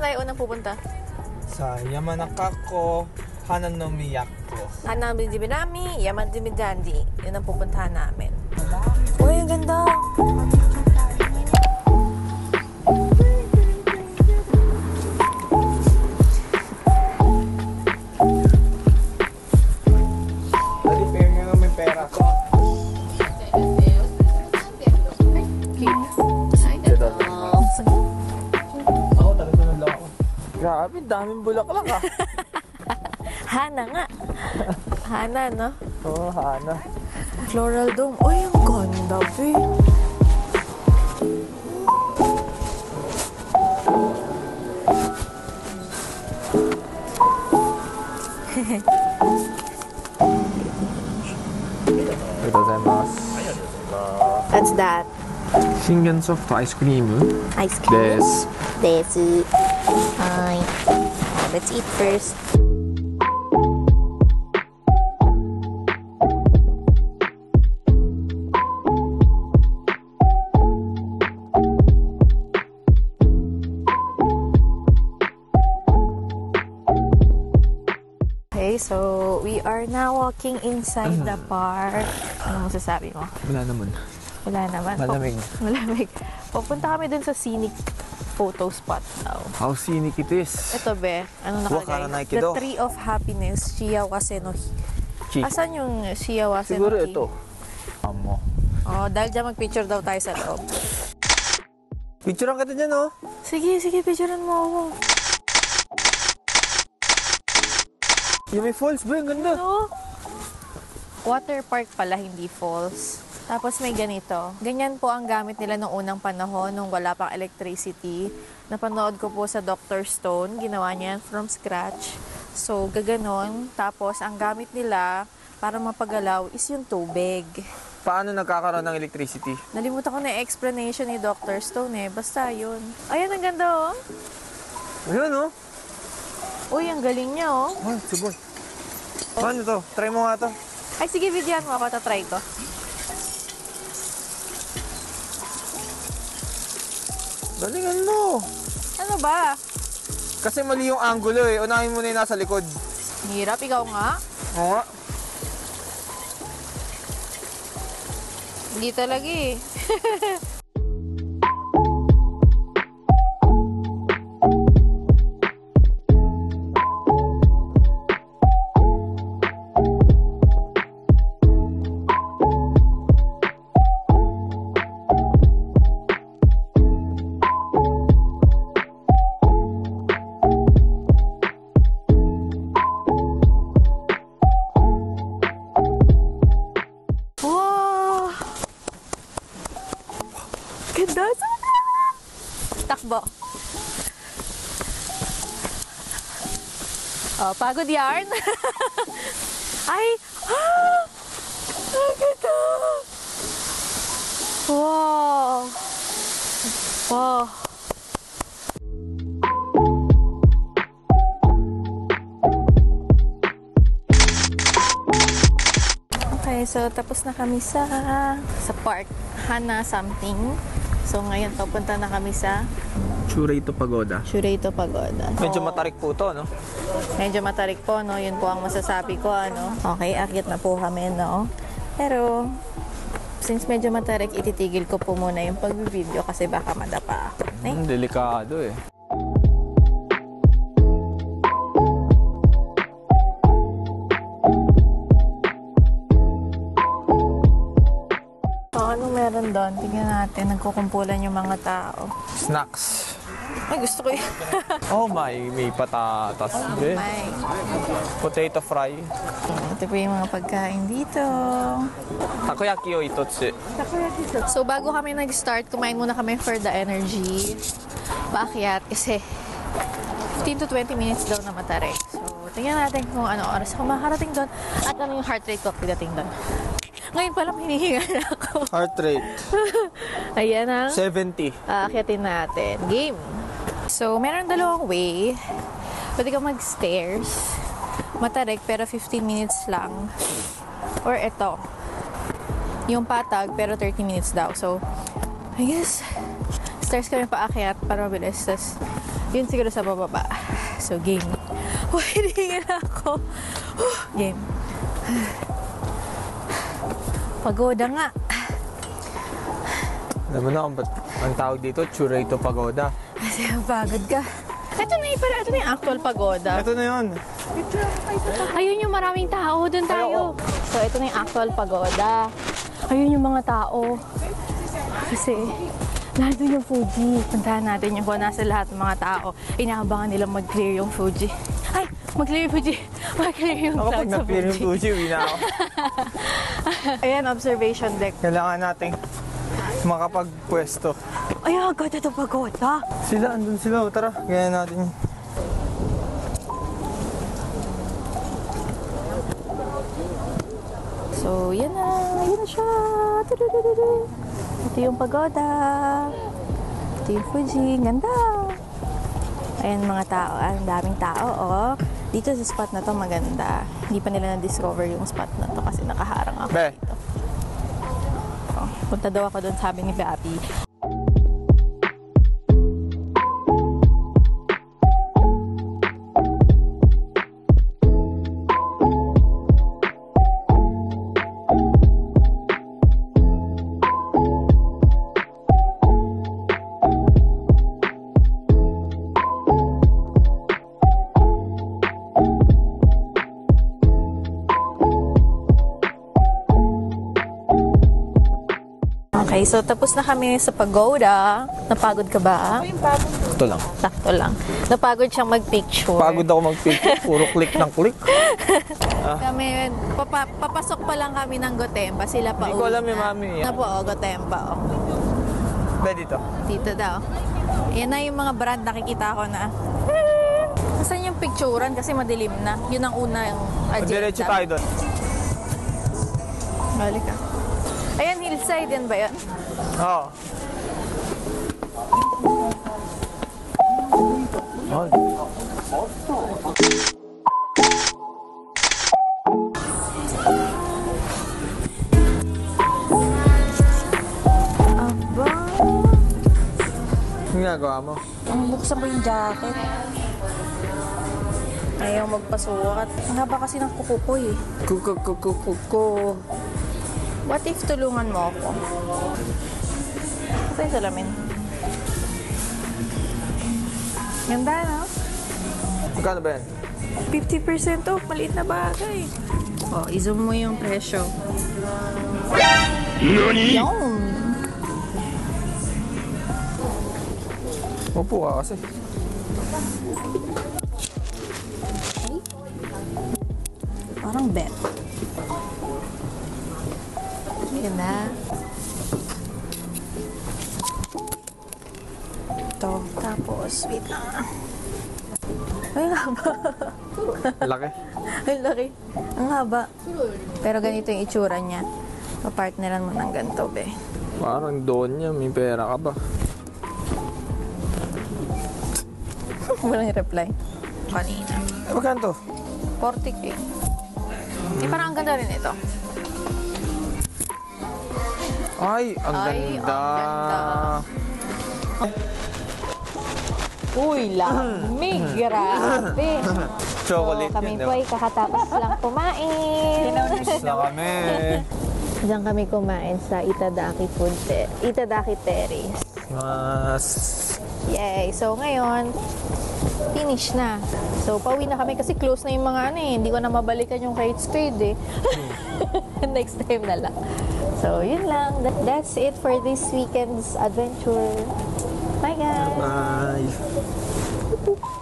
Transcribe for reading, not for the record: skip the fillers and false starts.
tayo unang pupunta? Sa Yamanakako, Hananomiyako. Hanami-Diminami, Yaman-Dimidandi. Yun ang pupuntahan namin. Uy, ang ganda! Dali, pera nga may pera. Ako, taga-sunod lang ako. Grabe, daming bulaklak ah. Hana nga. Hana, no? Oo, Hana. Floral Dome. Uy, ang ganda, be. What's that? Shingen soft ice cream. Ice cream? Des. Desu. Hi. Let's eat first. Okay, so we are now walking inside the park. Ano masasabi mo? Wala naman. Wala naman. Malamig. Malamig. Pupunta kami dun sa scenic photo spot daw. How scenic it is. Ito be, ano nakalagay? The Tree of Happiness, Shiawase no Hi. Asan yung Shiawase no Hi? Siguro ito. Amo. Oh, dahil dyan mag-picture daw tayo sa loob. Picturean kita dyan, oh. Sige, picturean mo ako. Yung may falls ba? Ang ganda. Ano? Water park pala, hindi falls. Tapos may ganito. Ganyan po ang gamit nila noong unang panahon, nung wala pang electricity. Napanood ko po sa Dr. Stone. Ginawa niya from scratch. So, gaganon. Tapos, ang gamit nila para mapagalaw is yung tubig. Paano nagkakaroon ng electricity? Nalimutan ko na yung explanation ni Dr. Stone eh. Basta yun. Ayan, ang ganda oh. Ayun, oh. Uy, ang galing niya oh. Ay, siboy. Paano to? Try mo nga to. Ay, sige, videoan mo ako. Tatry ko. Galingan mo. Ano ba? Kasi mali yung angulo eh. Unahin mo na yung nasa likod. Hirap, ikaw nga. Oo nga. Hindi talaga eh. Ganda, sobra! Takbo. Oh, pagod yarn. Ay! Ah! Ang ganda! Wow! Wow! Okay, so tapos na kami sa park. Hana something. So ngayon papunta na kami sa Chureito Pagoda. Chureito Pagoda. Medyo matarik po to, no? Medyo matarik po, no? Yun po ang masasabi ko, ano? Okay, akyat na po kami, no? Pero, since medyo matarik, ititigil ko po muna yung pag-video kasi baka madapa ako. Delikado eh. Ano meron doon? Tingnan natin. Nagkukumpulan yung mga tao. Snacks. Ay, gusto ko yun. Oh my, may patatas. Oh my. Potato fry. Ito po yung mga pagkain dito. Takoyaki o itotsu. So, bago kami nag-start, kumain muna kami for the energy. Paakyat kasi 15 to 20 minutes daw na matarik. So, tingnan natin kung ano oras ako makarating doon at ano yung heart rate ko pagdating doon. Ngayon pa lang hinihinga na ako. Heart rate. Ayan na. 70. Aakyatin natin. Game. So, meron dalawang way. Pwede ka mag-stairs. Matarik, pero 15 minutes lang. Or ito. Yung patag, pero 30 minutes daw. So, I guess, stairs kami paakyat para mabilis. Tapos, Yun siguro sa bababa. So, game. Hindi na ako. Game. Pagoda nga. Alam mo na kung ba't ang tawag dito, Churrito Pagoda. Kasi pagod ka. Ito na yung actual pagoda. Ito na yun. Ayun yung maraming tao. Doon tayo. So, ito na yung actual pagoda. Ayun yung mga tao. Kasi, nandun yung Fuji. Puntahan natin yung kung nasa lahat ng mga tao. Inaabangan nilang mag-clear yung Fuji. Ay! Mag-clear yung Fuji! Mag-clear yung Ako pag cloud sa na-clear yung Fuji. Fuji, uwi na ako. Ayan, observation deck. Kailangan natin makapagpwesto. Ay, agad ito pagoda. Sila, andun sila. Tara, gaya natin. So, yan na. Yan na siya. Tududududu. Ito yung pagoda. Ito yung Fuji. Ganda. Ayan mga tao. Ang daming tao, oh. Dito sa spot na to maganda. Hindi pa nila na-discover yung spot na to kasi nakaharang ako Be. dito. Oh, punta daw ako doon, sabi ni Gabi. Okay, so tapos na kami sa pagoda. Napagod ka ba? Ito lang. Sakto lang. Napagod siyang mag-picture. Pagod ako mag-picture. Puro click ng click. Kami, papasok pa lang kami ng Gotemba. Sila pa Hindi ko alam yung mami. Na po, Gotemba. Oh. Be, dito. Dito daw. Yan na yung mga brand nakikita ko na. Nasaan yung picturean? Kasi madilim na. Yun ang una yung agenda. Diretso tayo doon. Balik ka. Ayan, hillside yan ba yan? Oo. Oh. Aba. Ang ginagawa mo? Ang buksan mo yung jacket. Ayaw magpasukat. Ang haba kasi ng kuko ko eh. Kuko. What if tulungan mo ako? Ito yung salamin. Ganda, no? Magkano ba yan? 50% off. Maliit na bagay. Oh, i-zoom mo yung presyo. Nani? Yun! Upo ka kasi. Parang bet. Yun na. Ito. Tapos, wait lang. Ay, ang haba. Laki. Ay, laki. Ang haba. Pero ganito yung itsura niya. Papartneran mo ng ganito, be. Parang doon niya. May pera ka ba? Walang reply. Kanina. Magkano to? 40K. Eh, parang ang ganda rin ito. Ay, ang Ay, ganda. ang Uy, lamig. Grabe. Chocolate So, kami yan, po ay kakatapos lang kumain. na kami. Diyan kami kumain sa Itadaki Terrace. Mas... Yay! So, ngayon, finish na. So, pauwi na kami kasi close na yung mga Hindi ko na mabalikan yung Kate Spade eh. Next time na lang. So, yun lang. That's it for this weekend's adventure. Bye, guys! Bye.